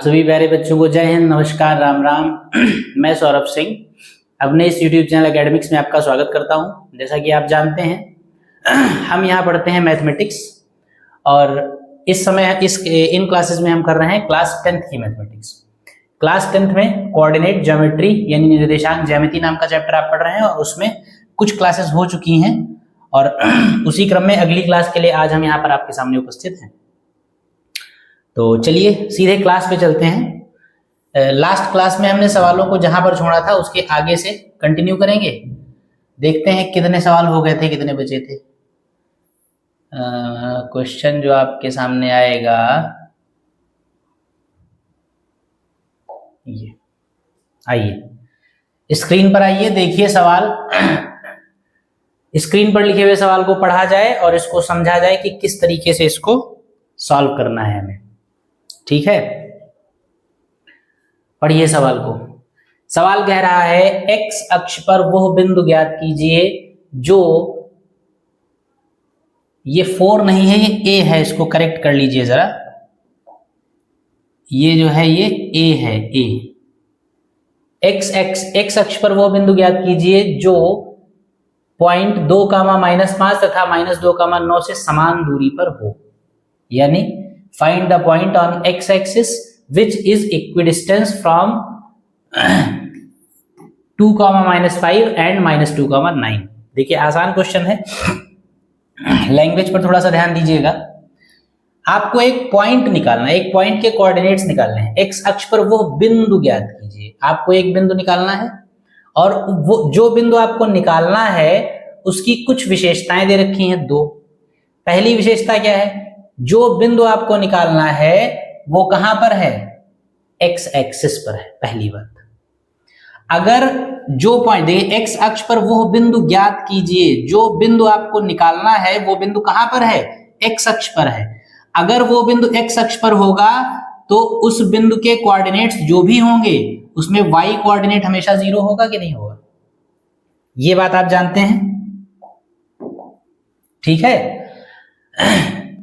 सभी प्यारे बच्चों को जय हिंद, नमस्कार, राम राम। मैं सौरभ सिंह अपने इस YouTube चैनल एकेडमिक्स में आपका स्वागत करता हूं। जैसा कि आप जानते हैं हम यहां पढ़ते हैं मैथमेटिक्स और इस समय इन क्लासेस में हम कर रहे हैं क्लास 10th की मैथमेटिक्स। क्लास 10th में कोऑर्डिनेट ज्योमेट्री यानी निर्देशांक ज्यामिति नाम का चैप्टर आप पढ़ रहे हैं और उसमें कुछ क्लासेस हो चुकी हैं और उसी क्रम में अगली क्लास के लिए आज हम यहाँ पर आपके सामने उपस्थित हैं। तो चलिए सीधे क्लास पे चलते हैं। लास्ट क्लास में हमने सवालों को जहां पर छोड़ा था उसके आगे से कंटिन्यू करेंगे। देखते हैं कितने सवाल हो गए थे, कितने बचे थे। क्वेश्चन जो आपके सामने आएगा ये, आइए स्क्रीन पर आइए, देखिए सवाल। स्क्रीन पर लिखे हुए सवाल को पढ़ा जाए और इसको समझा जाए कि किस तरीके से इसको सॉल्व करना है हमें। ठीक है, पढ़िए सवाल को। सवाल कह रहा है एक्स अक्ष पर वह बिंदु ज्ञात कीजिए जो, ये 4 नहीं है ये ए है, इसको करेक्ट कर लीजिए जरा। ये जो है ये ए है, ए। एक्स अक्ष पर वह बिंदु ज्ञात कीजिए जो पॉइंट 2, -5 तथा -2, 9 से समान दूरी पर हो। यानी find the point on x axis which is equidistant from 2, -5 and -2, 9। देखिए आसान क्वेश्चन है, लैंग्वेज पर थोड़ा सा ध्यान दीजिएगा। आपको एक पॉइंट निकालना है, एक पॉइंट के कोऑर्डिनेट्स निकालने हैं। एक्स अक्ष पर वो बिंदु ज्ञात कीजिए, आपको एक बिंदु निकालना है और वो जो बिंदु आपको निकालना है उसकी कुछ विशेषताएं दे रखी हैं, 2। पहली विशेषता क्या है, जो बिंदु आपको निकालना है वो कहां पर है, एक्स एक्सिस पर है। पहली बात, अगर जो पॉइंट, देखिए एक्स अक्ष पर वो बिंदु ज्ञात कीजिए, जो बिंदु आपको निकालना है वो बिंदु कहां पर है, एक्स अक्ष पर है। अगर वो बिंदु एक्स अक्ष पर होगा तो उस बिंदु के कोऑर्डिनेट्स जो भी होंगे उसमें वाई कोऑर्डिनेट हमेशा 0 होगा कि नहीं होगा, ये बात आप जानते हैं। ठीक है,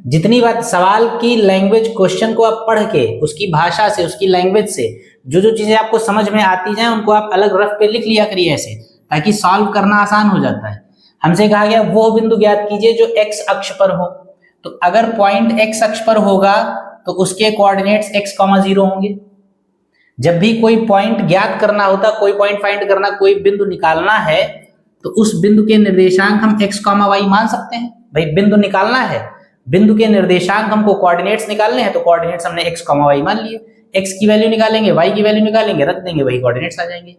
जितनी बात सवाल की लैंग्वेज, क्वेश्चन को आप पढ़ के उसकी भाषा से, उसकी लैंग्वेज से जो जो चीजें आपको समझ में आती जाए उनको आप अलग रफ पे लिख लिया करिए ऐसे, ताकि सॉल्व करना आसान हो जाता है। हमसे कहा गया वो बिंदु ज्ञात कीजिए जो एक्स अक्ष पर हो, तो अगर पॉइंट एक्स अक्ष पर होगा तो उसके कोऑर्डिनेट्स x, 0 होंगे। जब भी कोई पॉइंट ज्ञात करना होता, कोई पॉइंट फाइंड करना, कोई बिंदु निकालना है तो उस बिंदु के निर्देशांक हम x, y मान सकते हैं। भाई बिंदु निकालना है, बिंदु के निर्देशांक हमको कोऑर्डिनेट्स निकालने हैं तो कोऑर्डिनेट्स हमने x, y मान लिए। x की वैल्यू निकालेंगे, y की वैल्यू निकालेंगे, रख देंगे, वही कोऑर्डिनेट्स आ जाएंगे।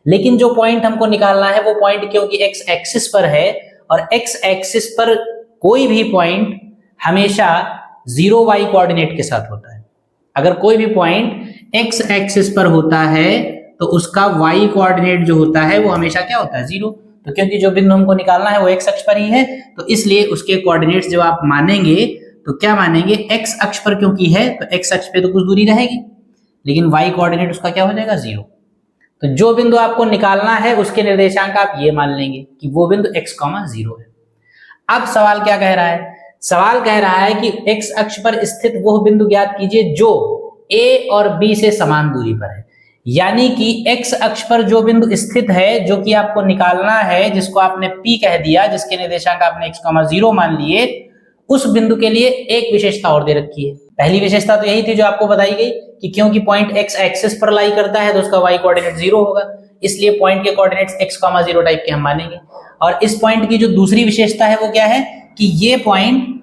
लेकिन जो पॉइंट हमको निकालना है वो पॉइंट क्योंकि x एक्सिस पर है और x एक्सिस पर कोई भी पॉइंट हमेशा 0 y कोऑर्डिनेट के साथ होता है। अगर कोई भी पॉइंट x एक्सिस पर होता है तो उसका y कोऑर्डिनेट जो होता है वो हमेशा क्या होता है, 0। तो क्योंकि जो बिंदु हमको निकालना है वो x अक्ष पर ही है तो इसलिए उसके कोऑर्डिनेट्स जब आप मानेंगे तो क्या मानेंगे, x अक्ष पर क्योंकि है तो x अक्ष पे तो कुछ दूरी रहेगी, लेकिन y कोऑर्डिनेट उसका क्या हो जाएगा, 0। तो जो बिंदु आपको निकालना है उसके निर्देशांक आप ये मान लेंगे कि वो बिंदु x, 0 है। अब सवाल क्या कह रहा है, सवाल कह रहा है कि x अक्ष पर स्थित वह बिंदु ज्ञात कीजिए जो a और b से समान दूरी पर है। यानी कि x अक्ष पर जो बिंदु स्थित है, जो कि आपको निकालना है, जिसको आपने P कह दिया, जिसके निर्देशांक आपने x, 0 मान लिए, उस बिंदु के लिए एक विशेषता और दे रखी है। पहली विशेषता तो यही थी जो आपको बताई गई कि क्योंकि पॉइंट x एक्सिस पर लाई करता है तो उसका y कोऑर्डिनेट 0 होगा, इसलिए पॉइंट के कोऑर्डिनेट्स x, 0 टाइप के हम मानेंगे। और इस पॉइंट की जो दूसरी विशेषता है वो क्या है कि ये पॉइंट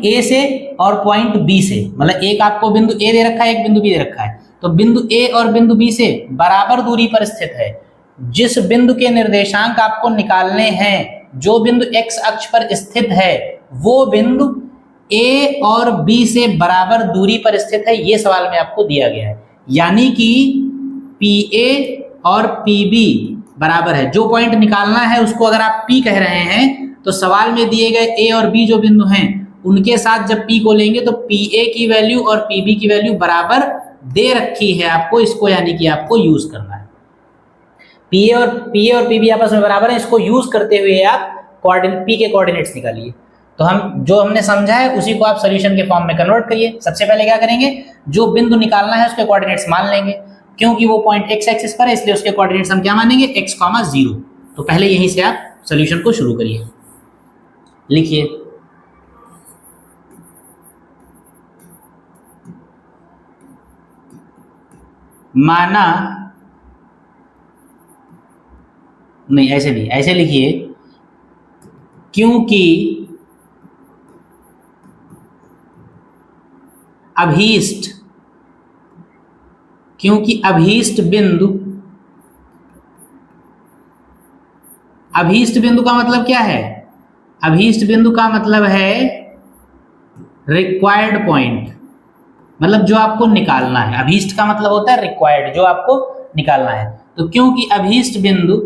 A से और पॉइंट B से, मतलब एक आपको बिंदु A दे रखा है, एक बिंदु B दे रखा है, तो बिंदु A और बिंदु B से बराबर दूरी पर स्थित है। जिस बिंदु के निर्देशांक आपको निकालने हैं, जो बिंदु x अक्ष पर स्थित है, वो बिंदु A और B से बराबर दूरी पर स्थित है, ये सवाल में आपको दिया गया है। यानी कि PA और PB बराबर है। जो पॉइंट निकालना है उसको अगर आप P कह रहे हैं तो सवाल में दिए गए A और B जो बिंदु हैं उनके साथ जब P को लेंगे तो PA की वैल्यू और PB की वैल्यू बराबर दे रखी है आपको, इसको यानी कि आपको यूज करना है। PA और PB आपस में बराबर है, इसको यूज करते हुए आप P के कोऑर्डिनेट्स निकालिए। तो हम जो हमने समझा है उसी को आप सोल्यूशन के फॉर्म में कन्वर्ट करिए। सबसे पहले क्या करेंगे, जो बिंदु निकालना है उसके कोऑर्डिनेट्स मान लेंगे, क्योंकि वो पॉइंट एक्स एक्सिस पर है इसलिए उसके कोऑर्डिनेट्स हम क्या मानेंगे, x, 0। तो पहले यहीं से आप सोल्यूशन को शुरू करिए। लिखिए माना, नहीं ऐसे नहीं, ऐसे लिखिए क्योंकि अभीष्ट, क्योंकि अभीष्ट बिंदु, अभीष्ट बिंदु का मतलब क्या है, अभीष्ट बिंदु का मतलब है रिक्वायर्ड पॉइंट, मतलब जो आपको निकालना है। अभीष्ट का मतलब होता है रिक्वायर्ड, जो आपको निकालना है। तो क्योंकि अभीष्ट बिंदु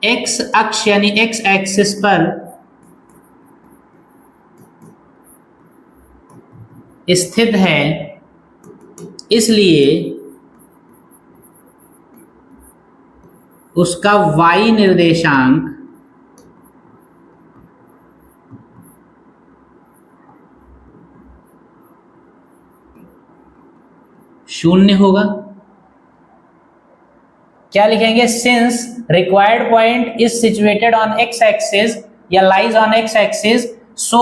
x अक्ष यानी x एक्सिस पर स्थित है, इसलिए उसका y निर्देशांक शून्य होगा। क्या लिखेंगे, since required point is situated on x axis या lies on x axis, so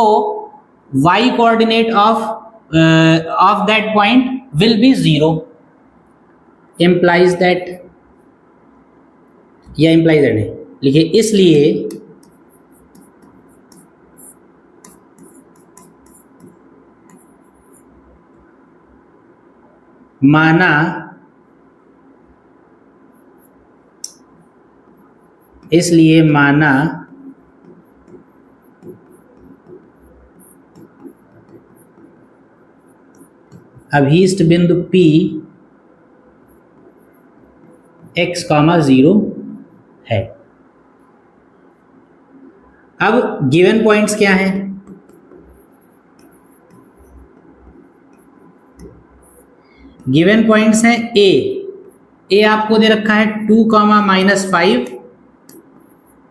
y coordinate of that point will be 0, implies that, या implies that नहीं लिखिए, इसलिए माना अभीष्ट बिंदु P x, 0 है। अब गिवन पॉइंट्स क्या हैं, गिवन पॉइंट्स हैं ए आपको दे रखा है 2, -5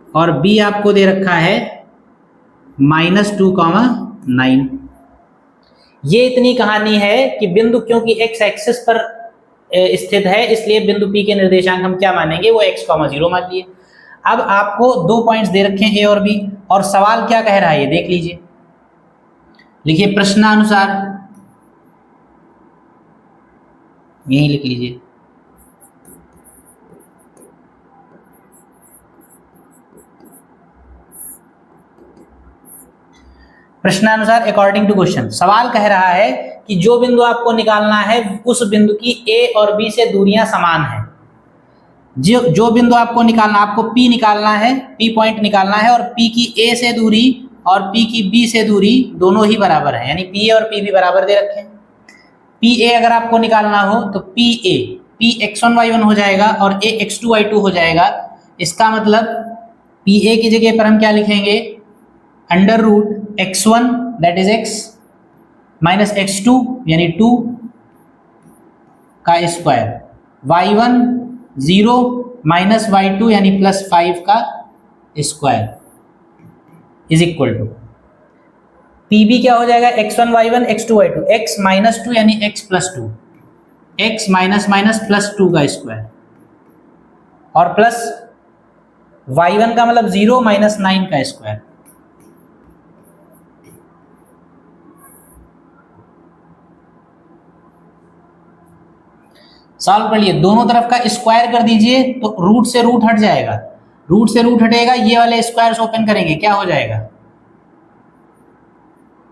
और बी आपको दे रखा है -2, 9। ये इतनी कहानी है कि बिंदु क्योंकि x एक्सिस पर स्थित है इसलिए बिंदु P के निर्देशांक हम क्या मानेंगे, वो x, 0 मान लिए। अब आपको 2 पॉइंट्स दे रखे हैं A और B, और सवाल क्या कह रहा है ये देख लीजिए। लिखिए प्रश्नानुसार, यहीं लिख लीजिए, प्रश्नानुसार अकॉर्डिंग टू क्वेश्चन। सवाल कह रहा है कि जो बिंदु आपको निकालना है उस बिंदु की A और B से दूरियां समान हैं। जो बिंदु आपको निकालना, आपको P निकालना है, P पॉइंट निकालना है, और P की A से दूरी और P की B से दूरी दोनों ही बराबर है, यानी PA और PB बराबर दे रखे हैं। PA अगर आपको निकालना हो तो PA P x1 y1 हो जाएगा और A x2 y2 हो जाएगा। इसका मतलब PA की जगह पर हम क्या लिखेंगे, under root x1 that is x minus x2 यानी 2 का स्क्वायर, y1 0 माइनस y2 यानी +5 का square is equal to PB क्या हो जाएगा, x1 y1 x2 y2, x -2 यानी x + 2, x माइनस +2 का स्क्वायर और प्लस y1 का मतलब 0 -9 का स्क्वायर। सॉल्व कर लिए, दोनों तरफ का स्क्वायर कर दीजिए तो रूट से रूट हट जाएगा, रूट से रूट हटेगा, ये वाले स्क्वायर्स ओपन करेंगे, क्या हो जाएगा,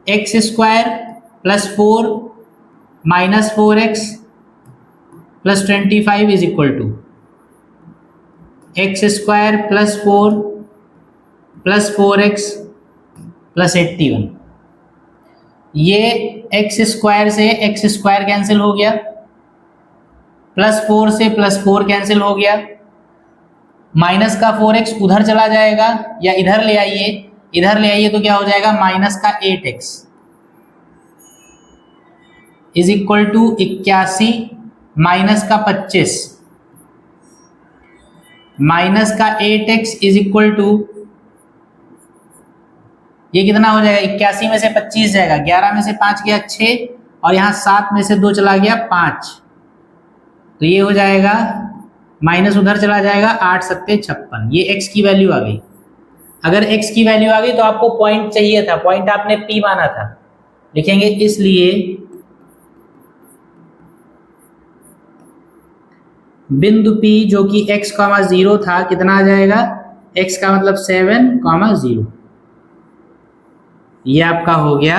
x square +4 -4x +25 is equal to x square +4 +4x +81। ये x स्क्वायर से x स्क्वायर कैंसिल हो गया, +4 से +4 कैंसिल हो गया, माइनस का 4x उधर चला जाएगा या इधर ले आइए, इधर ले आइए तो क्या हो जाएगा, माइनस का 8x is equal to 81 minus का 25 माइनस का 8x इज इक्वल टू ये कितना हो जाएगा, 81 में से 25 जाएगा, 11 में से 5 गया 6, और यहाँ 7 में से 2 चला गया 5, तो ये हो जाएगा माइनस उधर चला जाएगा, 8 सत्ते 56, ये x की वैल्यू आ गई। अगर x की वैल्यू आ गई तो आपको पॉइंट चाहिए था, पॉइंट आपने P माना था, लिखेंगे इसलिए बिंदु P जो कि x, 0 था, कितना आ जाएगा, x का मतलब 7, 0, ये आपका हो गया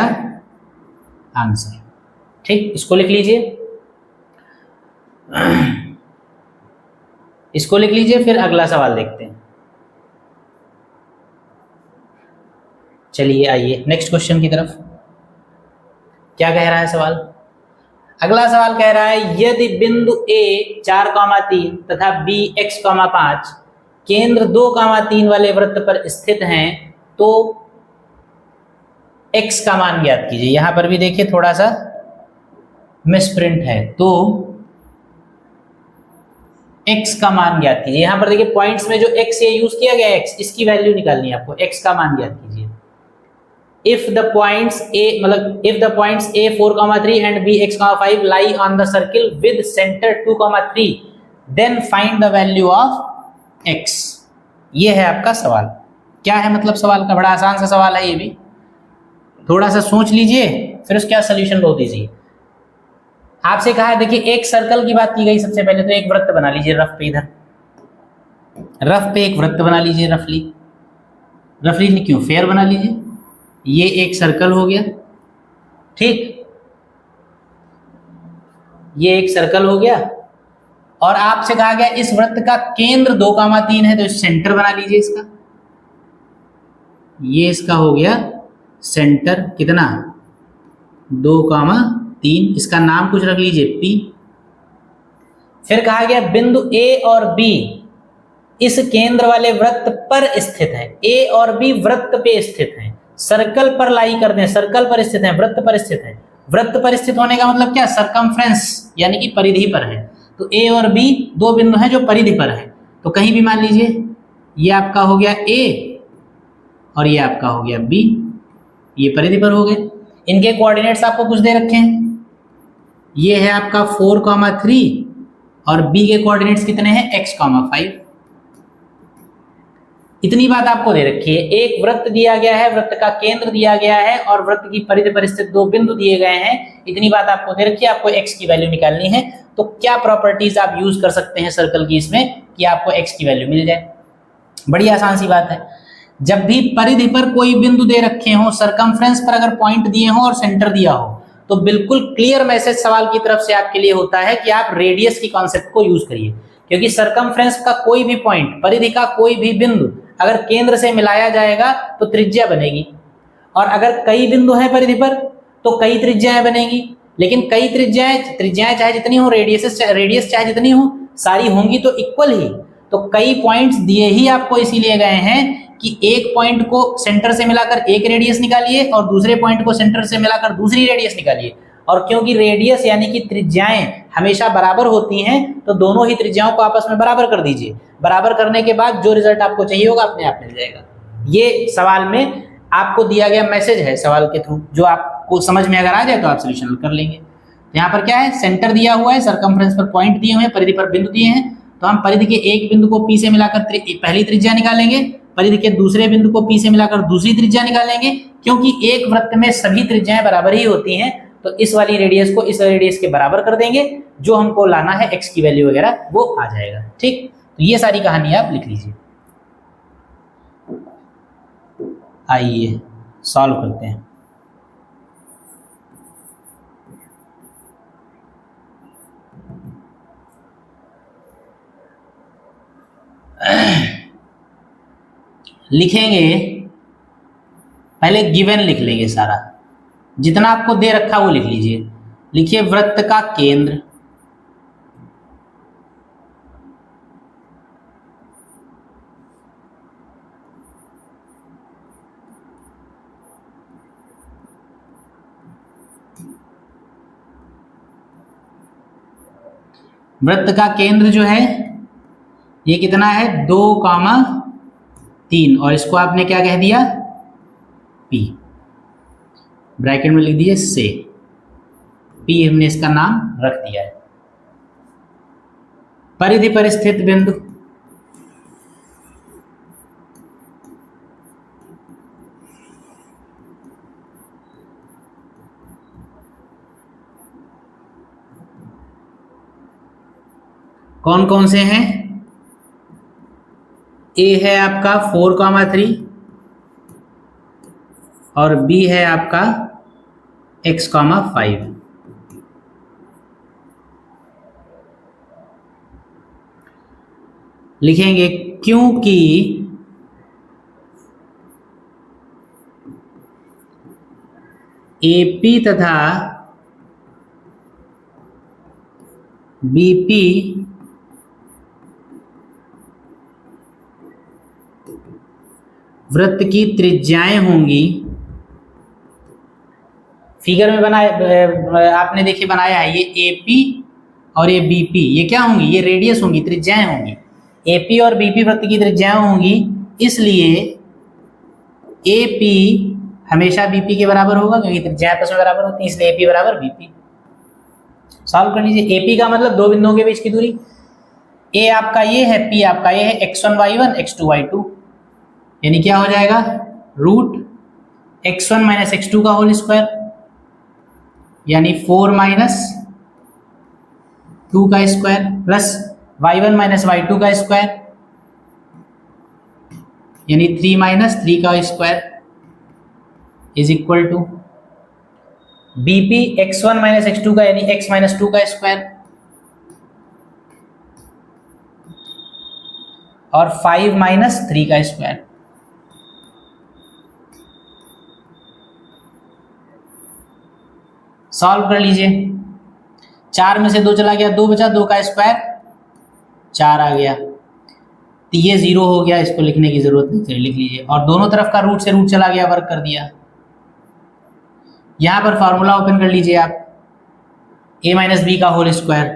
आंसर। ठीक, इसको लिख लीजिए, इसको लिख लीजिए, फिर अगला सवाल देखते हैं। चलिए आइए नेक्स्ट क्वेश्चन की तरफ। क्या कह रहा है सवाल? अगला सवाल कह रहा है यदि बिंदु A 4,3 तथा B x, 5 केंद्र 2,3 वाले वृत्त पर स्थित हैं तो x का मान ज्ञात कीजिए। यहां पर भी देखिए थोड़ा सा मिसप्रिंट है, तो x का मान ज्ञात कीजिए। यहां पर देखिए पॉइंट्स में जो x ये यूज किया गया है, x, इसकी वैल्यू निकालनी है आपको, x का मान ज्ञात कीजिए। If the points A 4,3 and B x, 5 lie on the circle with center 2,3, then find the value of x। ये है आपका सवाल। क्या है मतलब सवाल का? बड़ा आसान सा सवाल है ये भी, थोड़ा सा सोच लीजिए फिर उसके बाद सोल्यूशन लो दीजिए। आपसे कहा है, देखिए एक सर्कल की बात की गई। सबसे पहले तो एक वृत्त बना लीजिए रफ पे, इधर रफ पे एक वृत्त बना लीजिए, रफली नहीं क्यों, फेयर बना लीजिए। ये एक सर्कल हो गया, ठीक, ये एक सर्कल हो गया, और आपसे कहा गया इस वृत्त का केंद्र 2,3 है, तो सेंटर बना लीजिए इसका। ये इसका हो गया सेंटर, कितना, 2,3, इसका नाम कुछ रख लीजिए P। फिर कहा गया बिंदु A और B इस केंद्र वाले वृत्त पर स्थित है। A और B वृत्त पे स्थित हैं, सर्कल पर लाई कर दें, सर्कल पर स्थित है, वृत्त पर स्थित है। वृत्त पर स्थित होने का मतलब क्या, सरकमफ्रेंस यानी कि परिधि पर है। तो A और B दो बिंदु हैं जो परिधि पर है, तो कहीं भी मान लीजिए ये आपका हो गया A और ये आपका हो गया B, ये परिधि पर हो गए। इनके कोऑर्डिनेट्स आपको कुछ दे रखे हैं, ये है आपका 4,3 और B के कोऑर्डिनेट्स कितने हैं, x, 5। इतनी बात आपको दे रखी है। एक वृत्त दिया गया है, वृत्त का केंद्र दिया गया है और वृत्त की परिधि पर स्थित दो बिंदु दिए गए हैं। इतनी बात आपको दे रखी है, आपको x की वैल्यू निकालनी है। तो क्या प्रॉपर्टीज आप यूज कर सकते हैं सर्कल की इसमें कि आपको x की वैल्यू मिल जाए? बड़ी आसान सी बात है। जब भी परिधि पर कोई बिंदु दे रखे हो, सरकमफ्रेंस पर अगर पॉइंट दिए हो और सेंटर दिया हो, तो बिल्कुल क्लियर मैसेज सवाल की तरफ से आपके लिए होता है कि आप रेडियस की कॉन्सेप्ट को यूज करिए, क्योंकि सरकमफ्रेंस का कोई भी पॉइंट, परिधि का कोई भी बिंदु अगर केंद्र से मिलाया जाएगा तो त्रिज्या बनेगी, और अगर कई बिंदु हैं परिधि पर तो कई त्रिज्याएं बनेगी। लेकिन कई त्रिज्याएं चाहे जितनी हो, रेडियस चाहे जितनी हो, सारी होंगी तो इक्वल ही। तो कई पॉइंट्स दिए ही आपको इसीलिए गए हैं कि एक पॉइंट को सेंटर से मिलाकर एक रेडियस निकालिए और दूसरे पॉइंट को सेंटर से मिलाकर दूसरी रेडियस निकालिए। और क्योंकि रेडियस यानी कि त्रिज्याएं हमेशा बराबर होती हैं, तो दोनों ही त्रिज्याओं को आपस में बराबर कर दीजिए। बराबर करने के बाद जो रिजल्ट आपको चाहिए होगा अपने आप मिल जाएगा। ये सवाल में आपको दिया गया मैसेज है सवाल के थ्रू, जो आपको समझ में अगर आ जाए तो आप सोल्यूशन कर लेंगे। तो यहाँ पर क्या है, सेंटर दिया हुआ है, सरकमफ्रेंस पर पॉइंट दिए हुए हैं, परिधि पर बिंदु दिए हैं, तो हम परिधि के एक बिंदु को P से मिलाकर पहली त्रिज्या निकालेंगे, परिधि के दूसरे बिंदु को P से मिलाकर दूसरी त्रिज्या निकालेंगे। क्योंकि एक वृत्त में सभी त्रिज्याएं बराबर ही होती हैं, तो इस वाली रेडियस को इस रेडियस के बराबर कर देंगे, जो हमको लाना है x की वैल्यू वगैरह वो आ जाएगा। ठीक, तो ये सारी कहानी आप लिख लीजिए। आइए सॉल्व करते हैं। लिखेंगे पहले, गिवन लिख लेंगे सारा, जितना आपको दे रखा वो लिख लीजिए। लिखिए वृत्त का केंद्र, वृत्त का केंद्र जो है ये कितना है, 2,3, और इसको आपने क्या कह दिया, P, ब्रैकेट में लिख दीजिए से, P हमने इसका नाम रख दिया है। परिधि पर स्थित बिंदु, कौन कौन से हैं? A है आपका 4,3 और B है आपका x,5। लिखेंगे क्योंकि AP तथा BP वृत्त की त्रिज्याएं होंगी। फिगर में बनाया आपने, देखिए बनाया है, ये AP और ये BP, ये क्या होंगी? ये रेडियस होंगी, त्रिज्याएं होंगी। AP और BP वृत्त की त्रिज्याएं होंगी, इसलिए AP हमेशा BP के बराबर होगा, क्योंकि त्रिज्याएं आपस में बराबर होती है, इसलिए AP बराबर BP। सॉल्व कर लीजिए। AP का मतलब दो बिंदुओं के बीच की दूरी, A आपका ये है, P आपका ये है, x1 y1 x2 y2, यानी क्या हो जाएगा? रूट x1 माइनस x2 का होल स्क्वायर, यानी 4 माइनस 2 का square, plus y1 minus y2 का स्क्वायर, यानी 3 माइनस 3 का square, is equal to BP x1 minus x2 का, यानी x माइनस 2 का स्क्वायर, और 5 माइनस 3 का स्क्वायर। सॉल्व कर लीजिए। 4 में से 2 चला गया, 2 बचा, 2 का स्क्वायर 4 आ गया, तो ये 0 हो गया, इसको लिखने की जरूरत नहीं, चलिए लिख लीजिए। और दोनों तरफ का रूट से रूट चला गया, वर्क कर दिया। यहां पर फॉर्मूला ओपन कर लीजिए आप, a माइनस बी का whole square,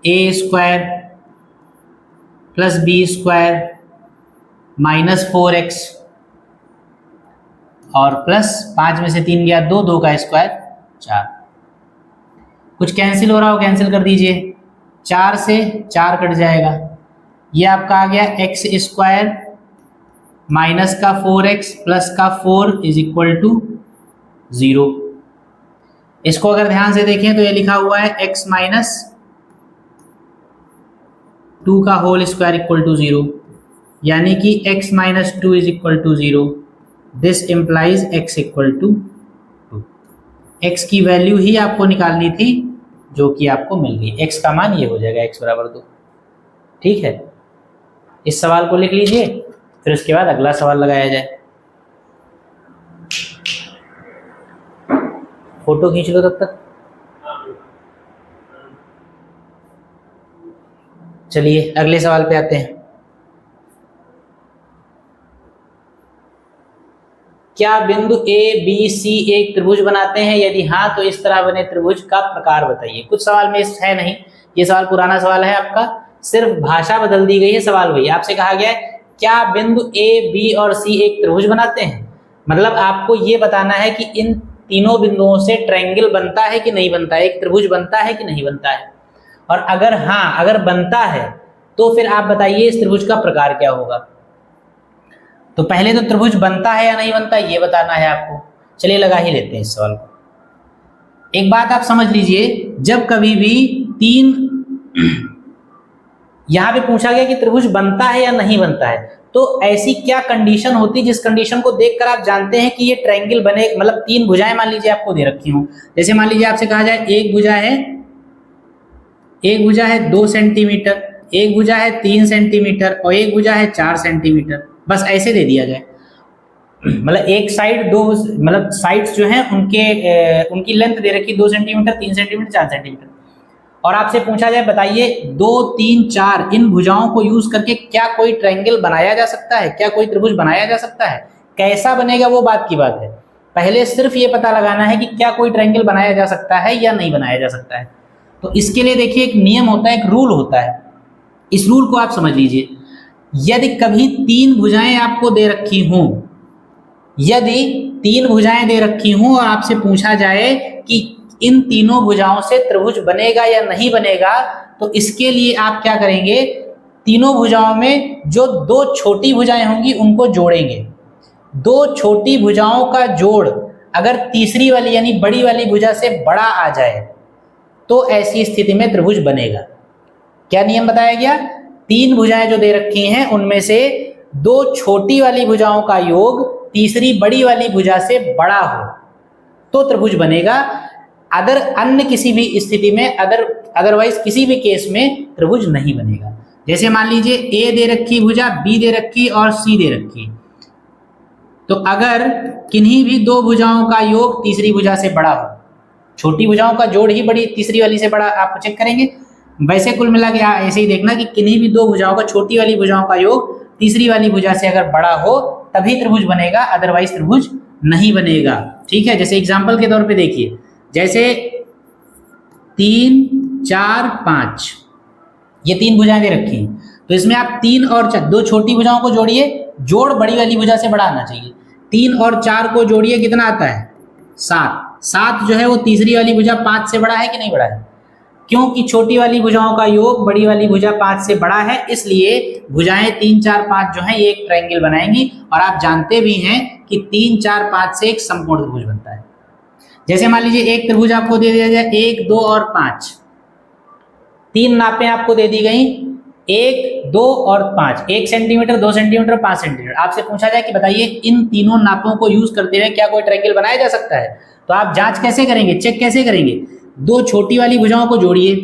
a square plus B square minus 4x और प्लस 5 में से 3 गया, 2, 2 का स्क्वायर 4। कुछ कैंसिल हो रहा हो, कैंसिल कर दीजिए। 4 से 4 कट जाएगा, ये आपका आ गया x स्क्वायर माइनस का 4x प्लस का 4 इज इक्वल टू 0। इसको अगर ध्यान से देखें तो ये लिखा हुआ है x माइनस 2 का होल स्क्वायर इक्वल टू 0, यानी कि x minus 2 is equal to 0। This implies x equal to 2। x की वैल्यू ही आपको निकालनी थी, जो कि आपको मिल गई। x का मान ये हो जाएगा, x बराबर 2। ठीक है, इस सवाल को लिख लीजिए, फिर उसके बाद अगला सवाल लगाया जाए। फोटो खींच लो तब तक। चलिए अगले सवाल पे आते हैं। क्या बिंदु A, B, C एक त्रिभुज बनाते हैं? यदि हाँ तो इस तरह बने त्रिभुज का प्रकार बताइए। कुछ सवाल में है नहीं, ये सवाल पुराना सवाल है आपका, सिर्फ भाषा बदल दी गई है। सवाल वही, आपसे कहा गया है क्या बिंदु A, B और C एक त्रिभुज बनाते हैं? मतलब आपको ये बताना है कि इन तीनों बिंदुओं से ट्रायंगल बनता है कि नहीं बनता है, एक त्रिभुज बनता है कि नहीं बनता है। और अगर हाँ, अगर बनता है तो फिर आप बताइए इस त्रिभुज का प्रकार क्या होगा। तो पहले तो त्रिभुज बनता है या नहीं बनता ये बताना है आपको। चलिए लगा ही लेते हैं इस सवाल को। एक बात आप समझ लीजिए, जब कभी भी यहां पे पूछा गया कि त्रिभुज बनता है या नहीं बनता है, तो ऐसी क्या कंडीशन होती है जिस कंडीशन को देखकर आप जानते हैं कि ये ट्रायंगल बने। मतलब 3 भुजाएं मान लीजिए आपको दे रखी हूं, जैसे मान लीजिए आपसे कहा जाए एक भुजा है 2 सेंटीमीटर, एक भुजा है 3 सेंटीमीटर और एक भुजा है 4 सेंटीमीटर, बस ऐसे दे दिया जाए। मतलब एक साइड दो, मतलब साइड्स जो हैं उनकी लेंथ दे रखी 2 सेंटीमीटर, 3 सेंटीमीटर, 4 सेंटीमीटर, और आपसे पूछा जाए बताइए 2, 3, 4 इन भुजाओं को यूज करके क्या कोई ट्रायंगल बनाया जा सकता है, क्या कोई त्रिभुज बनाया जा सकता है? कैसा बनेगा वो बात की बात है, पहले सिर्फ ये पता लगाना है कि क्या कोई ट्रायंगल बनाया जा सकता है या नहीं बनाया जा सकता है। तो इसके लिए देखिए एक नियम होता है, एक रूल होता है, इस रूल को आप समझ लीजिए। यदि कभी 3 भुजाएं आपको दे रखी हों यदि तीन भुजाएं दे रखी हूं और आपसे पूछा जाए कि इन तीनों भुजाओं से त्रिभुज बनेगा या नहीं बनेगा, तो इसके लिए आप क्या करेंगे, तीनों भुजाओं में जो दो छोटी भुजाएं होंगी उनको जोड़ेंगे। दो छोटी भुजाओं का जोड़ अगर तीसरी वाली यानी बड़ी वाली भुजा से बड़ा आ जाए तो ऐसी स्थिति में त्रिभुज बनेगा। क्या नियम बताया गया, तीन भुजाएं जो दे रखी हैं उनमें से दो छोटी वाली भुजाओं का योग तीसरी बड़ी वाली भुजा से बड़ा हो तो त्रिभुज बनेगा। अदर अन्य किसी भी स्थिति में अदरवाइज किसी भी केस में त्रिभुज नहीं बनेगा। जैसे मान लीजिए ए दे रखी भुजा, बी दे रखी और सी दे रखी, तो अगर किन्हीं भी दो भुजाओं का योग तीसरी भुजा से बड़ा हो, छोटी भुजाओं का जोड़ ही बड़ी तीसरी वाली से बड़ा, आप चेक करेंगे। वैसे कुल मिला के ऐसे ही देखना कि किन्हीं भी दो भुजाओं का, छोटी वाली भुजाओं का योग तीसरी वाली भुजा से अगर बड़ा हो तभी त्रिभुज बनेगा, अदरवाइज त्रिभुज नहीं बनेगा। ठीक है, जैसे एग्जांपल के तौर पे देखिए, जैसे 3, 4, 5 ये तीन भुजाएं दे रखी हैं, तो इसमें आप 3 और 4 दो छोटी भुजाओं को जोड़िए, जोड़ बड़ी वाली भुजा से बड़ा आना चाहिए। 3 और 4 को जोड़िए, कितना आता है 7। 7 जो है वो तीसरी वाली भुजा 5 से बड़ा है कि नहीं बड़ा है, क्योंकि छोटी वाली भुजाओं का योग बड़ी वाली भुजा 5 से बड़ा है, इसलिए भुजाएं 3, 4, 5 जो है ये एक ट्रायंगल बनाएंगी। और आप जानते भी हैं कि 3, 4, 5 से एक समकोण त्रिभुज बनता है। जैसे मान लीजिए एक त्रिभुज आपको दे दिया जाए 1, 2 और 5, तीन नापें आपको दे दी गई 1, 2 और 5, 1 सेंटीमीटर, 2 सेंटीमीटर, 5 सेंटीमीटर। आपसे पूछा जाए कि बताइए इन तीनों नापों को यूज करते हुए क्या कोई ट्रायंगल बनाया जा सकता है, तो आप जांच कैसे करेंगे, चेक कैसे करेंगे, दो छोटी वाली भुजाओं को जोड़िए,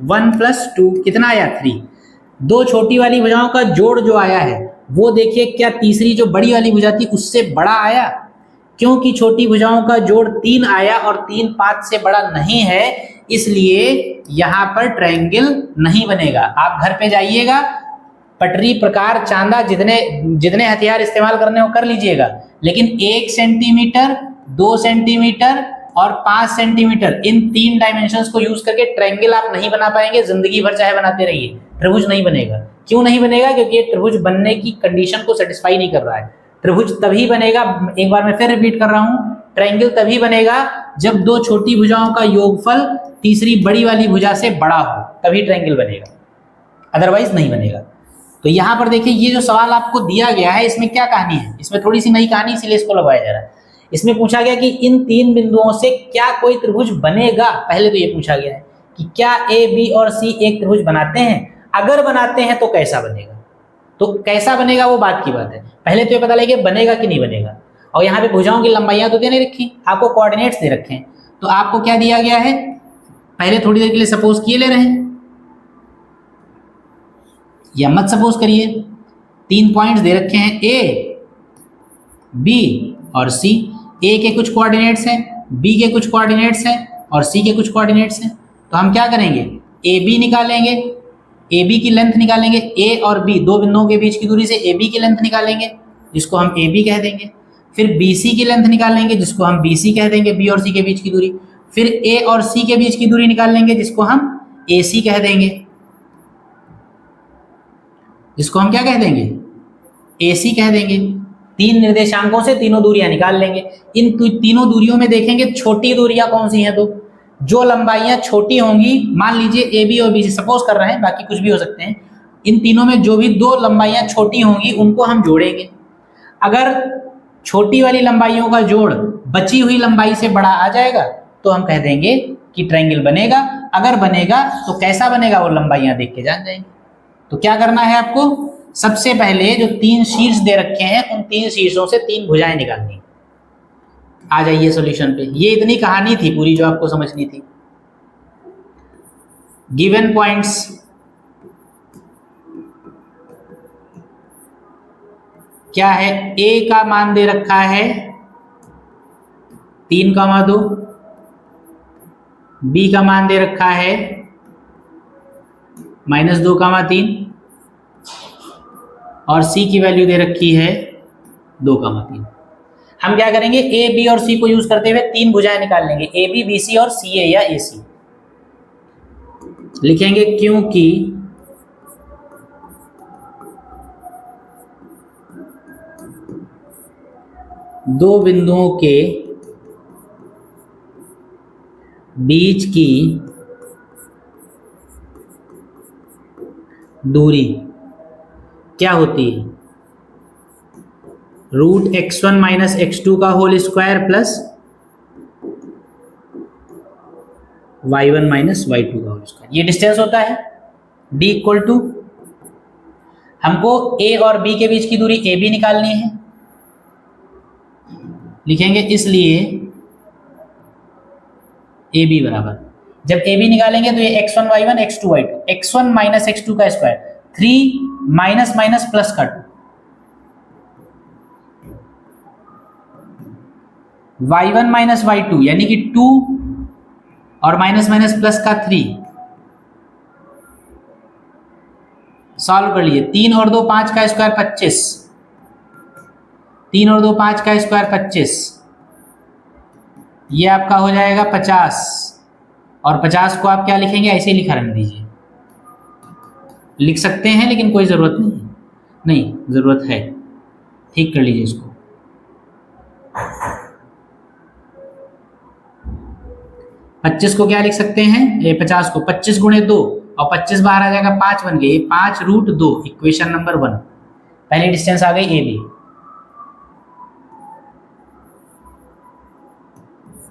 1 + 2 कितना आया 3। दो छोटी वाली भुजाओं का जोड़ जो आया है वो देखिए क्या तीसरी जो बड़ी वाली भुजा थी उससे बड़ा आया, क्योंकि छोटी भुजाओं का जोड़ 3 आया और 3 5 से बड़ा नहीं है, इसलिए यहां पर ट्रायंगल नहीं बनेगा। आप घर पे जाइएगा, पटरी, प्रकार, चांदा जितने हथियार इस्तेमाल करने हो कर लीजिएगा, लेकिन 1 सेंटीमीटर, 2 सेंटीमीटर और 5 सेंटीमीटर इन 3 डायमेंशंस को यूज करके ट्रायंगल आप नहीं बना पाएंगे, जिंदगी भर चाहे बनाते रहिए, त्रिभुज नहीं बनेगा। क्यों नहीं बनेगा, क्योंकि ये त्रिभुज बनने की कंडीशन को सेटिस्फाई नहीं कर रहा है। त्रिभुज तभी बनेगा, एक बार मैं फिर रिपीट कर रहा हूं, ट्रायंगल तभी बनेगा जब दो छोटी भुजाओं का योगफल तीसरी बड़ी वाली भुजा से बड़ा हो, तभी ट्रायंगल बनेगा, अदरवाइज नहीं बनेगा। तो यहां पर देखिए ये जो सवाल आपको दिया गया है इसमें क्या कहानी है, इसमें थोड़ी सी नई कहानी, इसलिए इसको लगाया जा रहा है। इसमें पूछा गया कि इन तीन बिंदुओं से क्या कोई त्रिभुज बनेगा। पहले तो ये पूछा गया है कि क्या ए, बी और सी एक त्रिभुज बनाते हैं, अगर बनाते हैं तो कैसा बनेगा। तो कैसा बनेगा वो बात की बात है, पहले तो ये पता लगे बनेगा कि नहीं बनेगा। और यहाँ पे भुजाओं की लंबाइयां तो दे नहीं रखी, आपको कोऑर्डिनेट्स दे रखे हैं, तो आपको क्या दिया गया है, पहले थोड़ी देर के लिए सपोज किए ले रहे हैं या मत सपोज करिए। 3 पॉइंट्स दे रखे हैं ए, बी और सी। ए के कुछ कोऑर्डिनेट्स हैं, बी के कुछ कोऑर्डिनेट्स हैं और सी के कुछ कोऑर्डिनेट्स हैं। तो हम क्या करेंगे, ए बी निकालेंगे, ए बी की लेंथ निकालेंगे, ए और बी दो बिंदुओं के बीच की दूरी से ए बी की लेंथ निकालेंगे जिसको हम ए बी कह देंगे। फिर बी सी की लेंथ निकालेंगे जिसको हम बी सी कह देंगे, बी और सी के बीच की दूरी। फिर ए और सी के बीच की दूरी निकाल लेंगे जिसको हम ए सी कह देंगे, जिसको हम क्या कह देंगे, ए सी कह देंगे। 3 निर्देशांकों से तीनों दूरियां निकाल लेंगे। इन तीनों दूरियों में देखेंगे छोटी दूरियां कौन सी हैं, तो जो लंबाइयां छोटी होंगी, मान लीजिए ए बी और बी सी सपोज कर रहे हैं, बाकी कुछ भी हो सकते हैं, इन तीनों में जो भी दो लंबाइयां छोटी होंगी उनको हम जोड़ेंगे। अगर छोटी वाली लंबाइयों का जोड़ बची हुई लंबाई से बड़ा आ जाएगा तो हम कह देंगे कि ट्रायंगल बनेगा। अगर बनेगा तो कैसा बनेगा वो लंबाइयां देख के जान जाएंगे। तो क्या करना है आपको, सबसे पहले जो 3 शीर्ष दे रखे हैं उन 3 शीर्षों से 3 भुजाएं निकालनी। आ जाइए सॉल्यूशन पे। ये इतनी कहानी थी पूरी जो आपको समझनी थी। गिवन पॉइंट्स, क्या है, ए का मान दे रखा है 3,2, बी का मान दे रखा है -2,3 और सी की वैल्यू दे रखी है 2,3। हम क्या करेंगे, ए बी और सी को यूज करते हुए 3 भुजाएं निकाल लेंगे, ए बी, बी सी और सी ए या ए सी। लिखेंगे क्योंकि दो बिंदुओं के बीच की दूरी क्या होती है? रूट x1 माइनस x2 का whole square plus y1 minus y2 का होल स्क्वायर। ये डिस्टेंस होता है d इक्वल टू, हमको a और b के बीच की दूरी ab निकालनी है। लिखेंगे इसलिए ab बराबर, जब ab निकालेंगे तो ये x1 y1 x2 y2, x1 minus x2 का स्क्वायर, 3 माइनस माइनस प्लस का 2, y1 माइनस y2 यानी कि 2 और माइनस माइनस प्लस का 3। सॉल्व कर लिए, 3 और 2 5 का स्क्वायर 25, 3 और 2 5 का स्क्वायर 25, ये आपका हो जाएगा 50। और 50 को आप क्या लिखेंगे? ऐसे लिखा रहने दीजिए, लिख सकते हैं लेकिन कोई ज़रूरत नहीं है, नहीं ज़रूरत है, ठीक कर लीजिए इसको। 25 को क्या लिख सकते हैं? ये 50 को 25 गुणे 2 और 25 बाहर आ जाएगा, 5 बन गए, 5 रूट 2, इक्वेशन नंबर 1। पहली डिस्टेंस आ गई ए बी।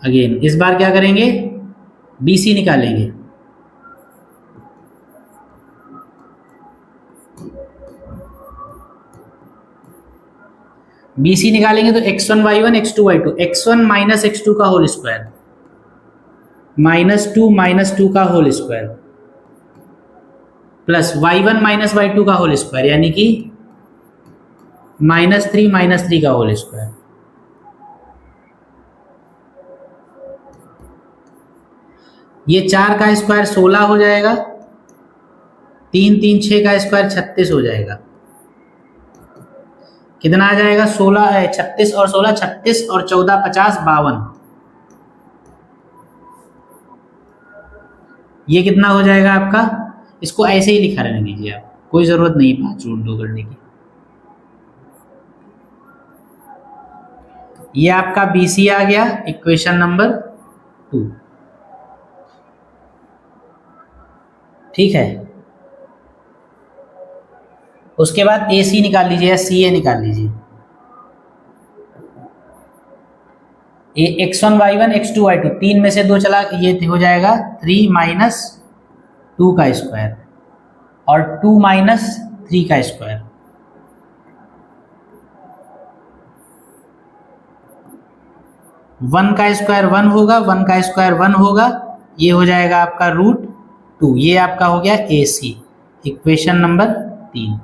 अगेन इस बार क्या करेंगे? बी सी निकालेंगे। बी सी निकालेंगे तो x1 y1 x2 y2, x1 minus x2 का होल स्क्वायर -2 माइनस 2 का whole square plus y1 minus y2 का होल स्क्वायर यानी कि -3 माइनस 3 का होल स्क्वायर। ये 4 का स्क्वायर 16 हो जाएगा, 3 3 6 का स्क्वायर 36 हो जाएगा। कितना आ जाएगा? 16 36 और 16 36 और 14 50 52। ये कितना हो जाएगा आपका? इसको ऐसे ही लिखा रहने दीजिए आप, कोई जरूरत नहीं 5 रूट 2 करने की। ये आपका BC आ गया, इक्वेशन नंबर 2। ठीक है, उसके बाद AC निकाल लीजिए या CA निकाल लीजिए। x1 y1 x2 y2, 3 में से 2 चला, ये हो जाएगा 3 माइनस 2 का स्क्वायर और 2 माइनस 3 का स्क्वायर। वन का स्क्वायर 1 होगा, 1 का स्क्वायर 1 होगा, ये हो जाएगा आपका रूट 2। ये आपका हो गया AC, इक्वेशन नंबर 3।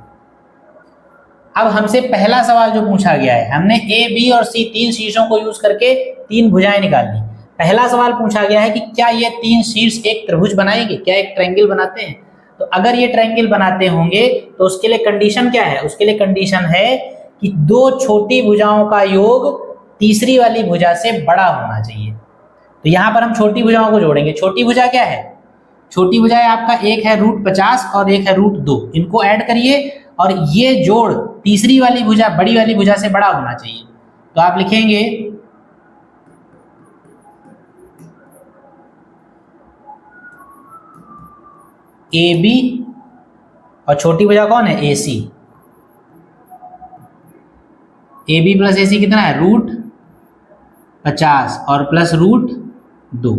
अब हमसे पहला सवाल जो पूछा गया है, हमने A, B और C तीन शीर्षों को यूज करके 3 भुजाएं निकाल ली। पहला सवाल पूछा गया है कि क्या ये 3 शीर्ष एक त्रिभुज बनाएंगे, क्या एक ट्रायंगल बनाते हैं? तो अगर ये ट्रायंगल बनाते होंगे तो उसके लिए कंडीशन क्या है? उसके लिए कंडीशन है कि 2 छोटी भुजाओं का योग तीसरी वाली भुजा से बड़ा होना चाहिए। तो यहां पर हम छोटी भुजाओं को जोड़ेंगे। छोटी भुजा क्या है? छोटी भुजा है आपका, एक है रूट 50 और एक है रूट 2। इनको ऐड करिए और ये जोड़ तीसरी वाली भुजा बड़ी वाली भुजा से बड़ा होना चाहिए। तो आप लिखेंगे AB और छोटी भुजा कौन है? AC। AB प्लस AC कितना है? रूट 50 और प्लस रूट 2।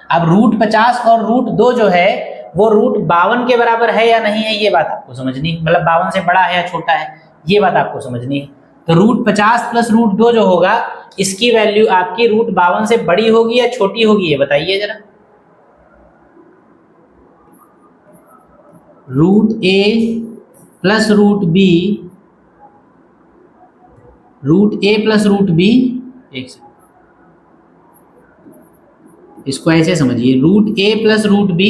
अब रूट 50 और रूट 2 जो है वो रूट 52 के बराबर है या नहीं है, ये बात आपको समझनी है। मतलब 52 से बड़ा है या छोटा है, ये बात आपको समझनी है। तो रूट 50 प्लस रूट 2 जो होगा, इसकी वैल्यू आपकी रूट 52 से बड़ी होगी या छोटी होगी, ये बताइए जरा। Root A plus root B, root A plus root B, एक सेकंड, इसको ऐसे समझिए, root A plus root B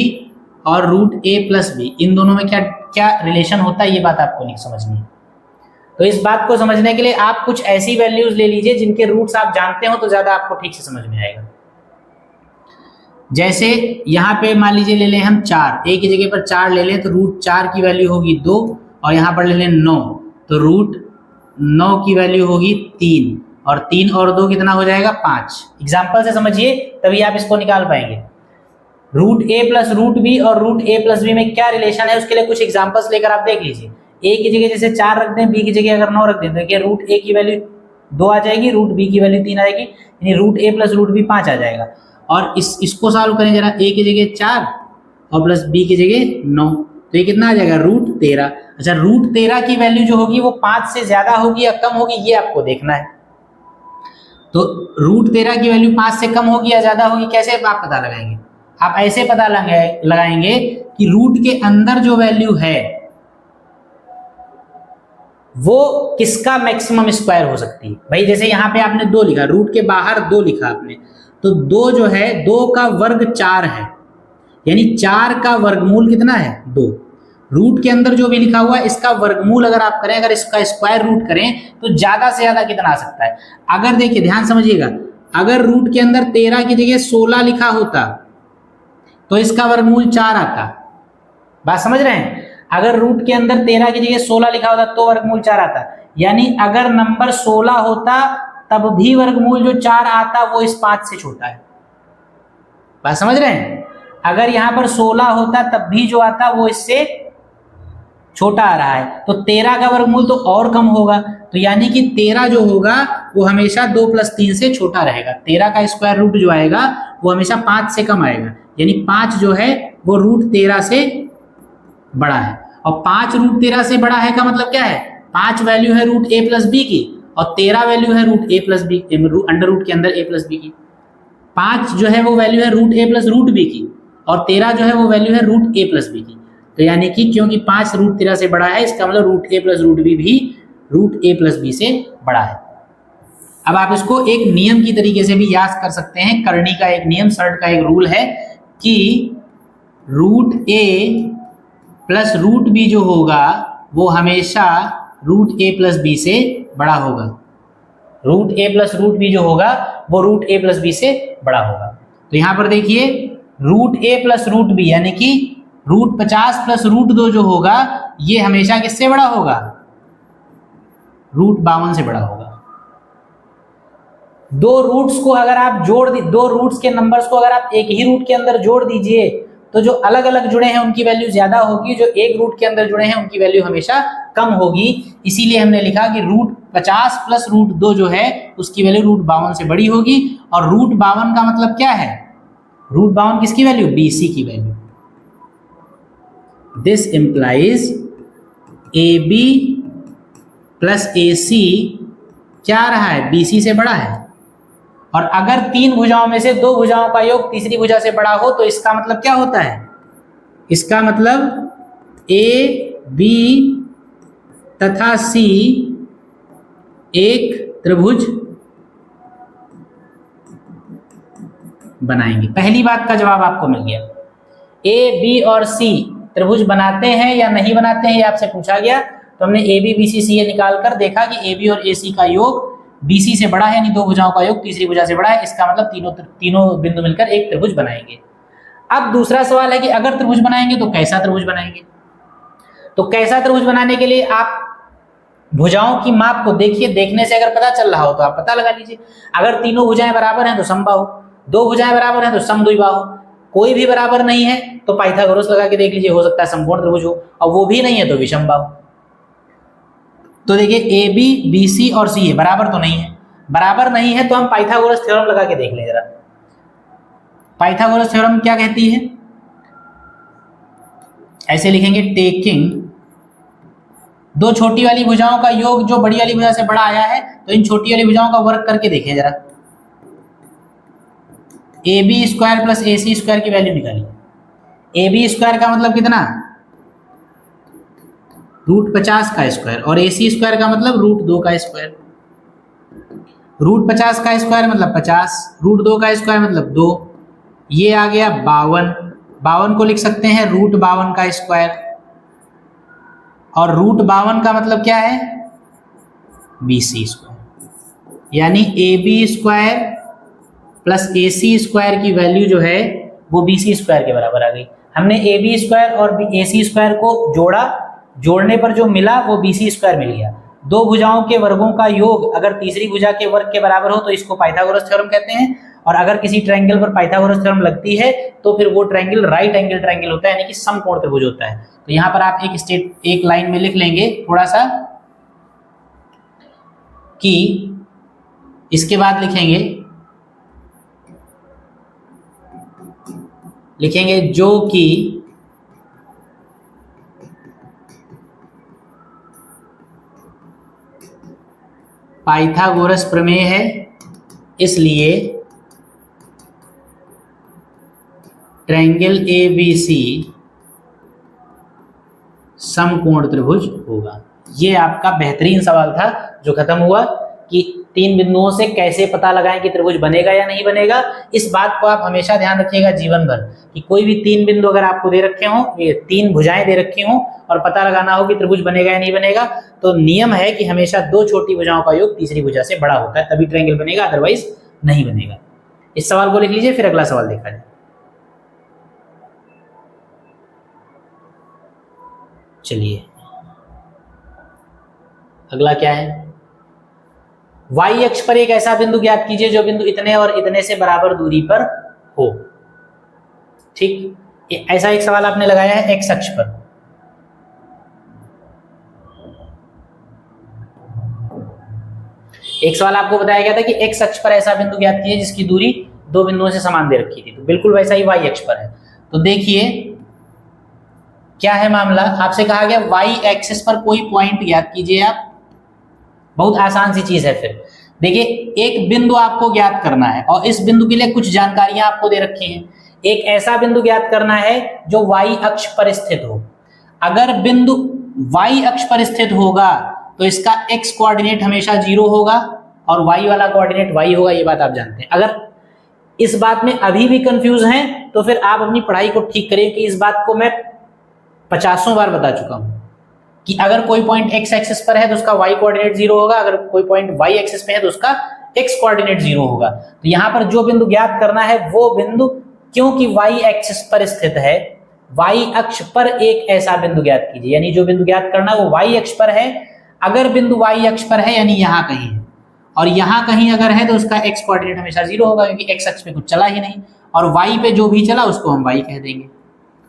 और रूट A प्लस B, इन दोनों में क्या क्या रिलेशन होता है, ये बात आपको नहीं समझनी है। तो इस बात को समझने के लिए आप कुछ ऐसी वैल्यूज ले लीजिए जिनके रूट्स आप जानते हो, तो ज्यादा आपको ठीक से समझ में आएगा। जैसे यहाँ पे मान लीजिए ले लें हम 4, A की जगह पर 4 ले लें तो रूट 4 की वैल्यू होगी 2, और यहाँ पर ले लें 9 तो रूट 9 की वैल्यू होगी 3, और 3 और 2 कितना हो जाएगा 5। एग्जाम्पल से समझिए तभी आप इसको निकाल पाएंगे। रूट ए प्लस रूट बी और रूट ए प्लस बी में क्या रिलेशन है उसके लिए कुछ एग्जाम्पल्स लेकर आप देख लीजिए। ए की जगह जैसे 4 रख दें, बी की जगह अगर 9 रख दें तो देखिए रूट ए की वैल्यू 2 आ जाएगी, रूट बी की वैल्यू 3 आएगी, यानी रूट ए प्लस रूट बी 5 आ जाएगा। और इसको सॉल्व करें जरा, ए की जगह 4 और प्लस बी की जगह 9, तो ये कितना आ जाएगा रूट 13। अच्छा, रूट 13 की वैल्यू जो होगी वो 5 से ज्यादा होगी या कम होगी ये आपको देखना है। तो रूट 13 की वैल्यू 5 से कम होगी या ज्यादा होगी, कैसे आप पता लगाएंगे? आप ऐसे पता लगाएंगे कि रूट के अंदर जो वैल्यू है वो किसका मैक्सिमम स्क्वायर हो सकती है। भाई जैसे यहाँ पे आपने 2 लिखा, रूट के बाहर 2 लिखा आपने, तो 2 जो है 2 का वर्ग 4 है, यानी 4 का वर्गमूल कितना है 2। रूट के अंदर जो भी लिखा हुआ है इसका वर्गमूल अगर आप करें, अगर इसका स्क्वायर रूट करें तो ज्यादा से ज्यादा कितना आ सकता है। अगर देखिए ध्यान समझिएगा, अगर रूट के अंदर 13 की जगह 16 लिखा होता तो इसका वर्गमूल 4 आता। बात समझ रहे हैं? अगर रूट के अंदर 13 की जगह 16 लिखा होता तो वर्गमूल 4 आता, यानी अगर नंबर 16 होता तब भी वर्गमूल जो 4 आता वो इस 5 से छोटा है। बात समझ रहे हैं? अगर यहां पर 16 होता तब भी जो आता वो इससे छोटा आ रहा है, तो 13 का वर्गमूल तो और कम होगा, तो यानी कि 13 जो होगा वो हमेशा 2 + 3 से छोटा रहेगा। 13 का स्क्वायर रूट जो आएगा वो हमेशा 5 से कम आएगा, यानी 5 जो है वो रूट 13 से बड़ा है। और 5 रूट 13 से बड़ा है का मतलब क्या है? 5 वैल्यू है रूट ए प्लस बी की और 13 वैल्यू है रूट ए प्लस बी, अंडर रूट के अंदर ए प्लस बी की। 5 जो है वो वैल्यू है रूट ए प्लस रूट बी की और 13 जो है वो वैल्यू है रूट ए प्लस बी की। तो यानी कि क्योंकि 5 रूट 13 से बड़ा है इसका मतलब रूट ए प्लस रूट बी भी रूट ए प्लस बी से बड़ा है। अब आप इसको एक नियम की तरीके से भी याद कर सकते हैं। करनी का एक नियम, सर्ट का एक रूल है कि रूट ए प्लस रूट बी जो होगा वो हमेशा रूट ए प्लस बी से बड़ा होगा। रूट ए प्लस रूट बी जो होगा वो रूट ए प्लस बी से बड़ा होगा। तो यहां पर देखिए रूट ए प्लस रूट बी यानी कि रूट 50 प्लस रूट 2 जो होगा ये हमेशा किससे बड़ा होगा? रूट 52 से बड़ा होगा। दो रूट्स को अगर आप जोड़ दी, दो रूट्स के नंबर्स को अगर आप एक ही रूट के अंदर जोड़ दीजिए तो जो अलग अलग जुड़े हैं उनकी वैल्यू ज्यादा होगी, जो एक रूट के अंदर जुड़े हैं उनकी वैल्यू हमेशा कम होगी। इसीलिए हमने लिखा कि रूट 50 प्लस रूट 2 जो है उसकी वैल्यू रूट 52 से बड़ी होगी। और रूट 52 का मतलब क्या है? रूट 52 किसकी वैल्यू? BC की value. This implies AB plus AC क्या रहा है? BC से बड़ा है। और अगर 3 भुजाओं में से 2 भुजाओं का योग तीसरी भुजा से बड़ा हो तो इसका मतलब क्या होता है? इसका मतलब AB तथा C एक त्रिभुज बनाएंगे। पहली बात का जवाब आपको मिल गया। A, B और C त्रिभुज बनाते हैं या नहीं बनाते हैं ये आपसे पूछा गया, तो हमने AB, BC, CA निकाल कर देखा कि AB और AC का योग BC से बड़ा है, यानी 2 भुजाओं का योग तीसरी भुजा से बड़ा है। इसका मतलब तीनों बिंदु मिलकर एक त्रिभुज बनाएंगे। अब दूसरा सवाल है कि अगर त्रिभुज बनाएंगे तो कैसा त्रिभुज बनाएंगे? तो कैसा त्रिभुज बनाने के लिए आप भुजाओं की माप को देखिए, देखने से अगर पता चल रहा हो तो आप पता लगा लीजिए। अगर तीनों भुजाएं बराबर हैं तो समबाहु, 2 भुजाएं बराबर हैं तो समद्विबाहु, कोई भी बराबर नहीं है तो पाइथागोरस लगा के देख लीजिए, हो सकता है समकोण त्रिभुज हो, और वो भी नहीं है तो विषमबाहु। तो देखिए AB, BC और CA बराबर तो नहीं है, बराबर नहीं है तो हम पाइथागोरस थ्योरम लगा के देख लें जरा। पाइथागोरस थ्योरम क्या कहती है? ऐसे लिखेंगे, टेकिंग 2 छोटी वाली भुजाओं का योग जो बड़ी वाली भुजा से बड़ा आया है तो इन छोटी वाली भुजाओं का वर्ग करके देखें जरा। AB square plus AC square की वैल्यू निकालिए। AB स्क्वायर का मतलब कितना? रूट 50 का स्क्वायर, और AC स्क्वायर का मतलब रूट 2 का स्क्वायर। रूट 50 का स्क्वायर मतलब 50, रूट 2 का स्क्वायर मतलब 2, ये आ गया 52। 52 को लिख सकते हैं रूट 52 का स्क्वायर, और रूट 52 का मतलब क्या है? BC स्क्वायर, यानी AB square plus AC square की वैल्यू जो है वो BC स्क्वायर के बराबर आ गई। हमने AB स्क्वायर और AC स्क्वायर को जोड़ा, जोड़ने पर जो मिला वो BC स्क्वायर मिल गया। दो भुजाओं के वर्गों का योग अगर तीसरी भुजा के वर्ग के बराबर हो तो इसको पाइथागोरस थ्योरम कहते हैं। और अगर किसी ट्रायंगल पर पाइथागोरस थ्योरम लगती है तो फिर वो ट्रायंगल राइट एंगल ट्रायंगल होता है, यानी कि समकोण त्रिभुज होता है। तो यहाँ पर आप एक लाइन में लिख लेंगे थोड़ा सा कि इसके बाद लिखेंगे जो कि पाइथागोरस प्रमेय है, इसलिए ट्रायंगल ABC समकोण त्रिभुज होगा। ये आपका बेहतरीन सवाल था जो खत्म हुआ कि तीन बिंदुओं से कैसे पता लगाएं कि त्रिभुज बनेगा या नहीं बनेगा। इस बात को आप हमेशा ध्यान रखिएगा जीवन भर कि कोई भी तीन बिंदु अगर आपको दे रखे हों, ये तीन भुजाएं दे रखी हों और पता लगाना हो कि त्रिभुज बनेगा या नहीं बनेगा, तो नियम है कि हमेशा दो छोटी भुजाओं का योग तीसरी भुजा से बड़ा होता है, तभी ट्रायंगल बनेगा, अदरवाइज नहीं बनेगा। इस सवाल को लिख लीजिए, फिर अगला सवाल देखा जाए। चलिए अगला क्या है, y अक्ष पर एक ऐसा बिंदु ज्ञात कीजिए जो बिंदु इतने और इतने से बराबर दूरी पर हो। ठीक, ऐसा एक सवाल आपने लगाया है x अक्ष पर। एक सवाल आपको बताया गया था कि x अक्ष पर ऐसा बिंदु ज्ञात कीजिए जिसकी दूरी दो बिंदुओं से समान दे रखी थी, तो बिल्कुल वैसा ही y अक्ष पर है। तो देखिए क्या है मामला, आपसे कहा गया y एक्सिस पर कोई पॉइंट ज्ञात कीजिए आप। बहुत आसान सी चीज है। फिर देखिए एक बिंदु आपको ज्ञात करना है और इस बिंदु के लिए कुछ जानकारियां आपको दे रखी हैं। एक ऐसा बिंदु ज्ञात करना है जो y अक्ष पर स्थित हो। अगर बिंदु y अक्ष पर स्थित होगा तो इसका x कोऑर्डिनेट हमेशा 0 होगा और y वाला कोऑर्डिनेट y होगा, ये बात आप जानते हैं। अगर इस बात में अभी भी कंफ्यूज हैं तो फिर आप अपनी पढ़ाई को ठीक करिए कि इस बात को मैं 50 बार बता चुका हूं कि अगर कोई पॉइंट x एक्सिस पर है तो उसका y कोऑर्डिनेट 0 होगा, अगर कोई पॉइंट y एक्सिस पे है तो उसका x कोऑर्डिनेट 0 होगा। तो यहां पर जो बिंदु ज्ञात करना है वो बिंदु क्योंकि y एक्सिस पर स्थित है, y अक्ष पर एक ऐसा बिंदु ज्ञात कीजिए, यानी जो बिंदु ज्ञात करना है वो y अक्ष पर है। अगर बिंदु y अक्ष पर है यानी यहां कहीं है, और यहां कहीं अगर है तो उसका x कोऑर्डिनेट हमेशा 0 होगा क्योंकि x अक्ष पे कुछ चला ही नहीं, और y पे जो भी चला उसको हम y कह देंगे।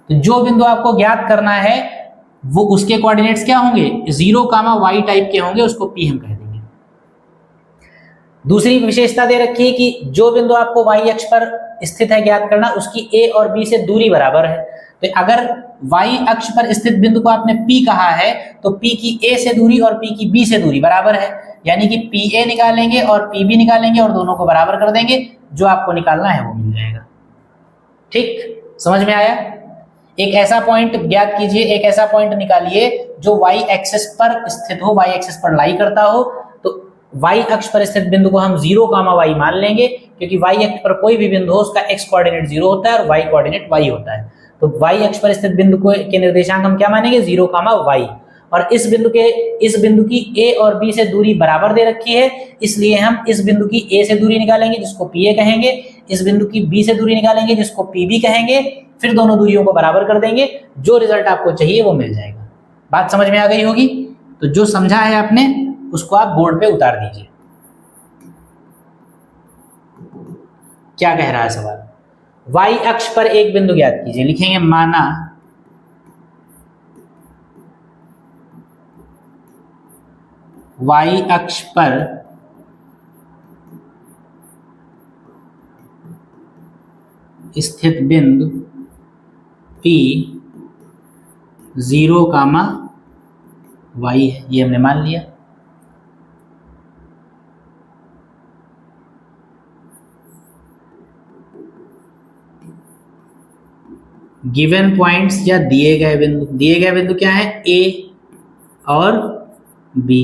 तो जो बिंदु आपको ज्ञात करना है वो उसके कोऑर्डिनेट्स क्या होंगे, 0, y टाइप के होंगे, उसको p हम कह देंगे। दूसरी विशेषता दे रखी है कि जो बिंदु आपको y अक्ष पर स्थित है ज्ञात करना, उसकी a और b से दूरी बराबर है। तो अगर y अक्ष पर स्थित बिंदु को आपने p कहा है तो p की a से दूरी और p की b से दूरी बराबर है, यानी कि pa निकालेंगे और pb निकालेंगे और दोनों को बराबर कर देंगे, जो आपको निकालना है वो मिल जाएगा। ठीक, समझ में आया। एक ऐसा पॉइंट ज्ञात कीजिए, एक ऐसा पॉइंट निकालिए जो y एक्सिस पर स्थित हो, y एक्सिस पर लाई करता हो। तो y अक्ष पर स्थित बिंदु को हम 0, y मान लेंगे क्योंकि y अक्ष पर कोई भी बिंदु हो उसका x कोऑर्डिनेट 0 होता है और y कोऑर्डिनेट y होता है। तो y अक्ष पर स्थित बिंदु के निर्देशांक हम क्या मानेंगे, 0, y। और इस बिंदु की a और b से दूरी बराबर दे रखी है, इसलिए हम इस बिंदु की a से दूरी निकालेंगे जिसको pa कहेंगे, इस बिंदु की b से दूरी निकालेंगे जिसको pb कहेंगे, फिर दोनों दूरियों को बराबर कर देंगे, जो रिजल्ट आपको चाहिए वो मिल जाएगा। बात समझ में आ गई होगी। तो जो समझा है आपने उसको आप बोर्ड पे उतार दीजिए। क्या कह रहा है सवाल, y अक्ष पर एक बिंदु ज्ञात कीजिए। लिखेंगे माना y अक्ष पर स्थित बिंदु P 0, y है, ये हमने मान लिया। गिवन पॉइंट्स या दिए गए बिंदु क्या है, A और B।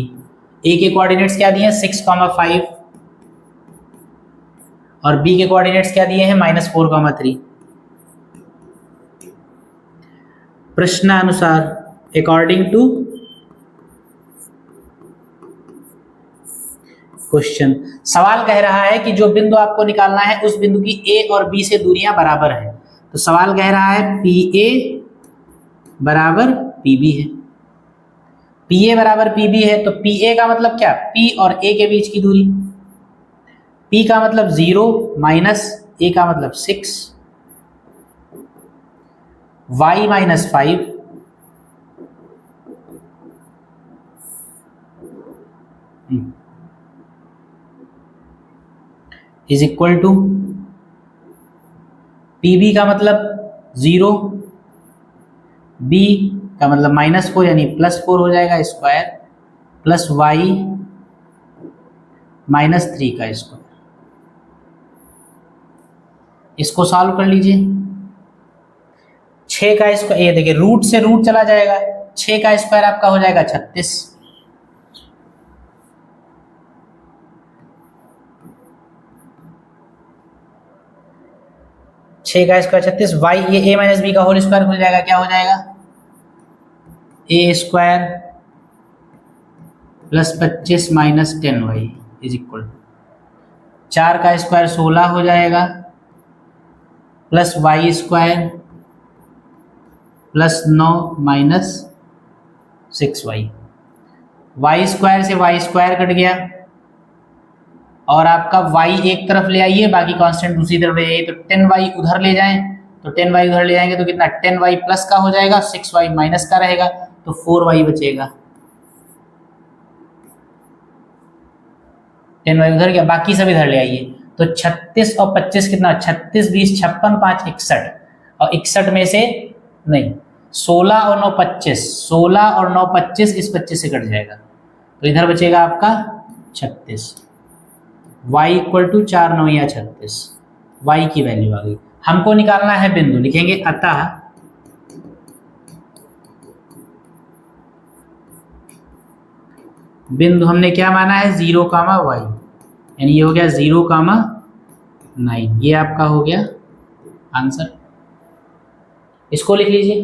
A के कोऑर्डिनेट्स क्या दिए हैं, 6, 5 और B के कोऑर्डिनेट्स क्या दिए हैं, -4, 3। प्रश्नानुसार अकॉर्डिंग टू क्वेश्चन, सवाल कह रहा है कि जो बिंदु आपको निकालना है उस बिंदु की A और B से दूरियां बराबर है। तो सवाल कह रहा है PA बराबर PB है। पी ए बराबर पी बी है, तो पी ए का मतलब क्या, पी और ए के बीच की दूरी, पी का मतलब 0 माइनस ए का मतलब 6, y minus 5 is equal to P B का मतलब 0, b का मतलब -4 यानी +4 हो जाएगा स्क्वायर, प्लस y -3 का स्क्वायर। इसको सॉल्व कर लीजिए। 6 का स्क्वायर, ये देखिए रूट से रूट चला जाएगा, 6 का स्क्वायर आपका हो जाएगा 36, 6 का स्क्वायर 36, y ये a माइनस बी का होल स्क्वायर हो जाएगा, क्या हो जाएगा a square plus 25 minus 10y is equal to 4 का स्क्वायर 16 हो जाएगा, plus y square plus 9 minus 6y, y square से y स्क्वायर कट गया, और आपका y एक तरफ ले आइए, बाकी कांस्टेंट दूसरी तरफ ले आइए, तो 10y उधर ले जाएं, तो 10y उधर ले जाएंगे तो कितना 10y प्लस का हो जाएगा, 6y माइनस का रहेगा, तो 4y बचेगा, 10y उधर गया, बाकी सब इधर ले आइए, तो 36 और 25 कितना, 36 20 56 5 61, और 61 में से नहीं 16 और 9 25, 16 और 9 25, इस 25 से कट जाएगा, तो इधर बचेगा आपका 36, y इक्वल टू 4 9 या 36, y की वैल्यू आ गई। हमको निकालना है बिंदु, लिखेंगे अतः बिंदु हमने क्या माना है 0, y, यानी ये हो गया 0, 9, ये आपका हो गया आंसर। इसको लिख लीजिए,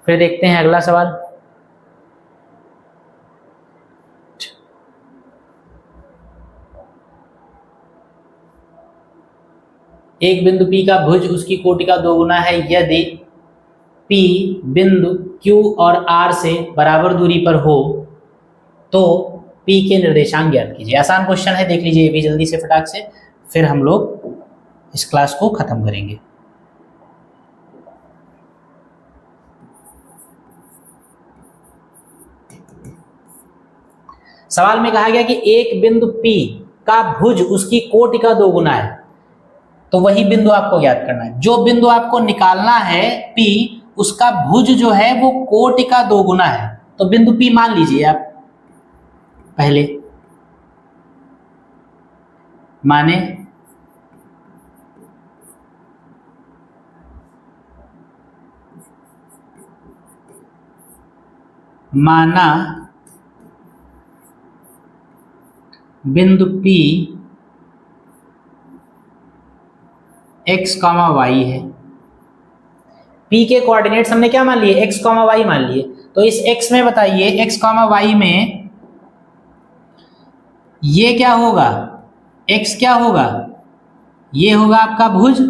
फिर देखते हैं अगला सवाल। एक बिंदु P का भुज उसकी कोटि का 2 गुना है यदि P बिंदु Q और R से बराबर दूरी पर हो तो P के निर्देशांक ज्ञात कीजिए। आसान क्वेश्चन है, देख लीजिए ये भी जल्दी से फटाक से, फिर हम लोग इस क्लास को खत्म करेंगे। सवाल में कहा गया कि एक बिंदु P का भुज उसकी कोटि का 2 गुना है, तो वही बिंदु आपको ज्ञात करना है। जो बिंदु आपको निकालना है P, उसका भुज जो है वो कोटि का 2 गुना है, तो बिंदु P मान लीजिए आप, पहले माने माना बिंदु P x, y है। P के कोऑर्डिनेट्स हमने क्या मान लिए, x, y मान लिए, तो इस x में बताइए, x, y में ये क्या होगा, x क्या होगा, ये होगा आपका भुज,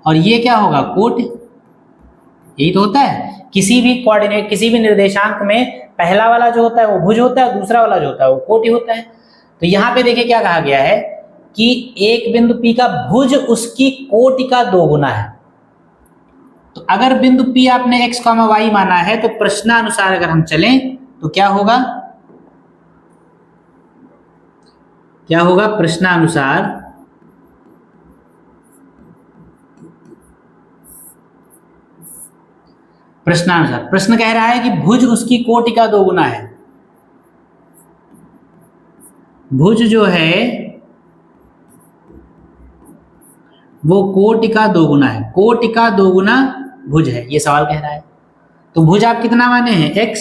और ये क्या होगा कोटि। यही तो होता है किसी भी कोऑर्डिनेट, किसी भी निर्देशांक में पहला वाला जो होता है वो भुज होता है, दूसरा वाला जो होता है वो कोटि होता है। तो यहां पे देखिए क्या कहा गया है कि एक बिंदु P का भुज उसकी कोटि का 2 गुना है। तो अगर बिंदु P आपने x, y माना है, तो प्रश्नानुसार अगर हम चलें तो क्या होगा, क्या होगा प्रश्नानुसार, प्रश्नानुसार प्रश्न कह रहा है कि भुज उसकी कोटि का 2 गुना है। भुज जो है वो कोटि का 2 गुना है, कोटि का 2 गुना भुज है, ये सवाल कह रहा है। तो भुज आप कितना माने हैं x,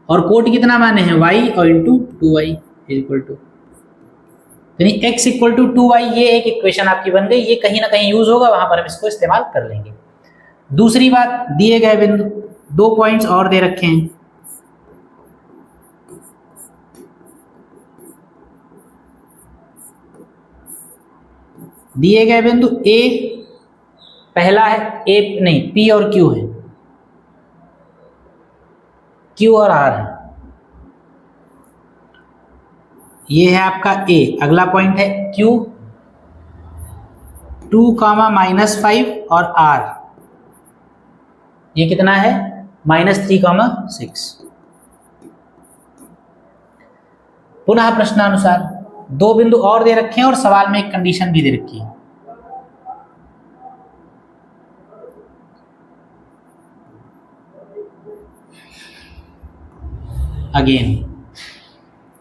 और कोटि कितना माने हैं y, और इंटू 2y इक्वल टू, यानी x इक्वल टू 2y, ये एक इक्वेशन आपकी बन गई। ये कहीं ना कहीं यूज होगा, वहां पर हम इसको इस्तेमाल कर लेंगे। दूसरी बात, दिए गए बिंदु, 2 पॉइंट्स और दे रखे हैं, दिए गए बिंदु A पहला है, A नहीं P और Q है, Q और R है। ये है आपका A। अगला पॉइंट है Q 2, -5 और R ये कितना है -3, 6। पुनः प्रश्नानुसार 2 बिंदु और दे रखे हैं और सवाल में एक कंडीशन भी दे रखी है। अगेन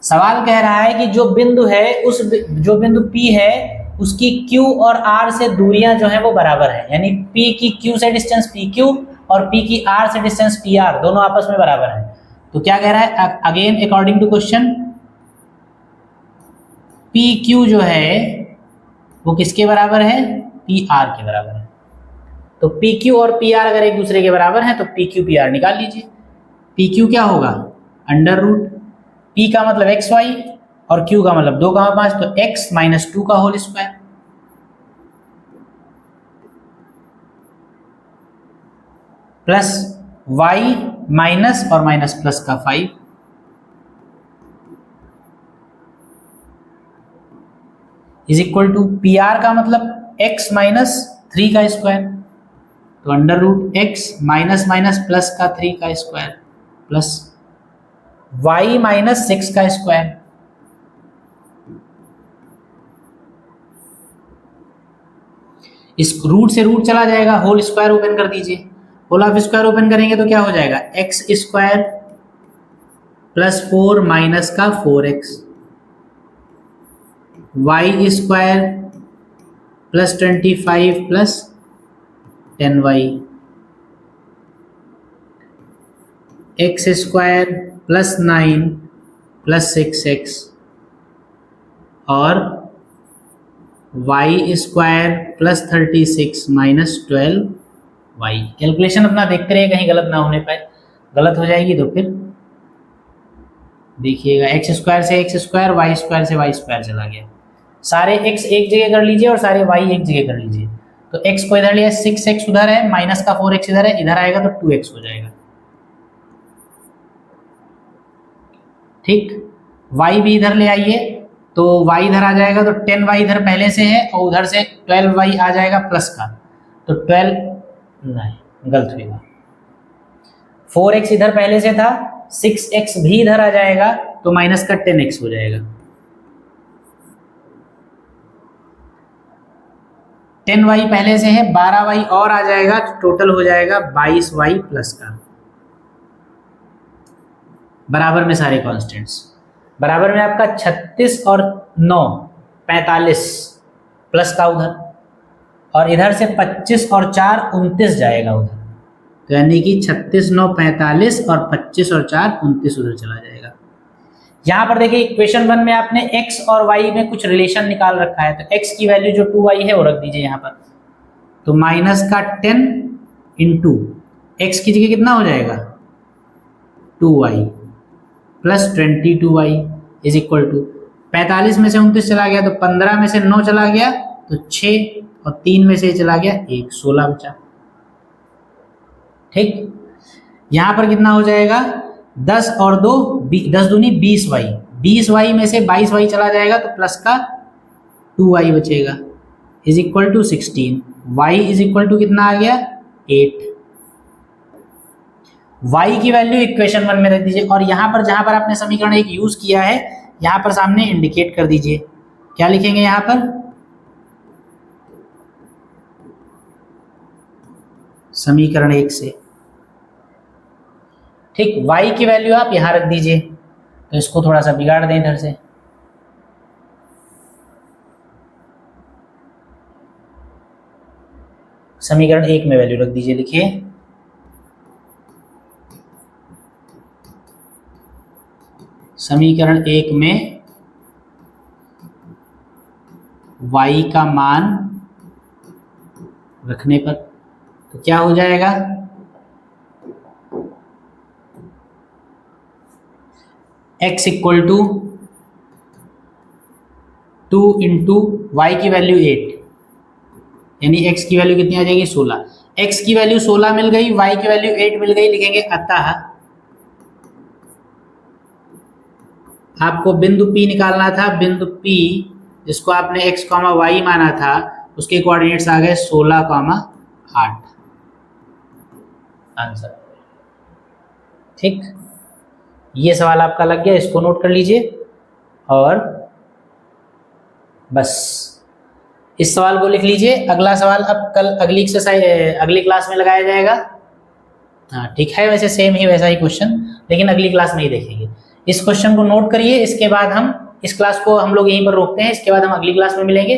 सवाल कह रहा है कि जो बिंदु है जो बिंदु P है उसकी Q और R से दूरियां जो है वो बराबर है, यानी P की Q से डिस्टेंस PQ और P की R से डिस्टेंस PR दोनों आपस में बराबर है। तो क्या कह रहा है, again according to question PQ जो है वो किसके बराबर है, PR के बराबर है। तो PQ और PR अगर एक दूसरे के बराबर हैं तो PQ PR निकाल लीजिए। PQ क्या होगा, √, P का मतलब XY और Q का मतलब 2,5, तो x - 2 का whole square plus y minus और माइनस प्लस का 5 इज इक्वल टू PR का मतलब x - 3 का स्क्वायर, तो √x माइनस प्लस का 3 का स्क्वायर प्लस y - 6 का स्क्वायर। इस रूट से रूट चला जाएगा, होल स्क्वायर ओपन कर दीजिए। होल ऑफ स्क्वायर ओपन करेंगे तो क्या हो जाएगा, x स्क्वायर प्लस 4 माइनस का 4x, y square plus 25 plus 10y, x square plus 9 plus 6x और y square plus 36 minus 12y। Calculation अपना देखते रहिए कहीं गलत ना होने पाए, गलत हो जाएगी तो फिर देखिएगा x स्क्वायर से x स्क्वायर, y स्क्वायर से y स्क्वायर चला गया। सारे x एक जगह कर लीजिए और सारे y एक जगह कर लीजिए। तो x को इधर लिया, 6x उधर है, माइनस का 4x इधर है, इधर आएगा तो 2x हो जाएगा। ठीक, y भी इधर ले आइए तो y इधर आ जाएगा तो 10y इधर पहले से है और उधर से 12y आ जाएगा प्लस का, तो 12 नहीं गलत हुआ, 4x इधर पहले से था, 6x भी इधर आ जाएगा तो माइनस का 10x हो जाएगा। 10y पहले से है, 12y और आ जाएगा तो टोटल हो जाएगा 22y प्लस का, बराबर में सारे कॉन्स्टेंट्स। बराबर में आपका 36 और 9 45 प्लस का उधर, और इधर से 25 और 4 29 जाएगा उधर, तो यानी कि 36 9 45 और 25 और 4 29 उधर चला जाएगा। यहाँ पर देखिए इक्वेशन 1 में आपने x और y में कुछ रिलेशन निकाल रखा है, तो x की वैल्यू जो 2y है वो रख दीजिए यहाँ पर, तो माइनस का 10 इंटू x की जगह कितना हो जाएगा 2y plus 22y is equal to 45 में से 29 चला गया तो 15 में से 9 चला गया तो 6 और 3 में से चला गया 1, 16 बचा। ठीक, यहां पर कितना हो जाएगा 10 और 2 10 दूनी 20y, 20y में से 22y चला जाएगा तो प्लस का 2y बचेगा is equal to 16। y is equal to कितना आ गया 8। y की वैल्यू इक्वेशन 1 में रख दीजिए और यहां पर जहां पर आपने समीकरण 1 यूज किया है यहां पर सामने इंडिकेट कर दीजिए। क्या लिखेंगे यहां पर, समीकरण 1 से। ठीक, y की वैल्यू आप यहां रख दीजिए, तो इसको थोड़ा सा बिगाड़ दें इधर से। समीकरण 1 में वैल्यू रख दीजिए, लिखिए समीकरण 1 में y का मान रखने पर तो क्या हो जाएगा, x equal to 2 into Y की वैल्यू 8, यानी x की वैल्यू कितनी आ जाएगी 16। x की वैल्यू 16 मिल गई, y की वैल्यू 8 मिल गई, लिखेंगे अतः आपको बिंदु P निकालना था। बिंदु P जिसको आपने x, y माना था, उसके कोऑर्डिनेट्स आ गए 16,8 आंसर। ठीक, ये सवाल आपका लग गया, इसको नोट कर लीजिए। और बस इस सवाल को लिख लीजिए। अगला सवाल अब कल अगली एक्सरसाइज अगली क्लास में लगाया जाएगा। हाँ ठीक है, वैसे सेम ही वैसा ही क्वेश्चन, लेकिन अगली क्लास में ही देखेंगे। इस क्वेश्चन को नोट करिए, इसके बाद हम इस क्लास को हम लोग यहीं पर रोकते हैं। इसके बाद हम अगली क्लास में मिलेंगे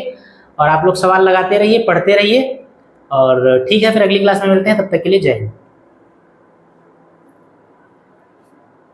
और आप लोग सवाल लगाते रहिए, पढ़ते रहिए। और ठीक है, फिर अगली क्लास में मिलते हैं, तब तक के लिए जय हिंद।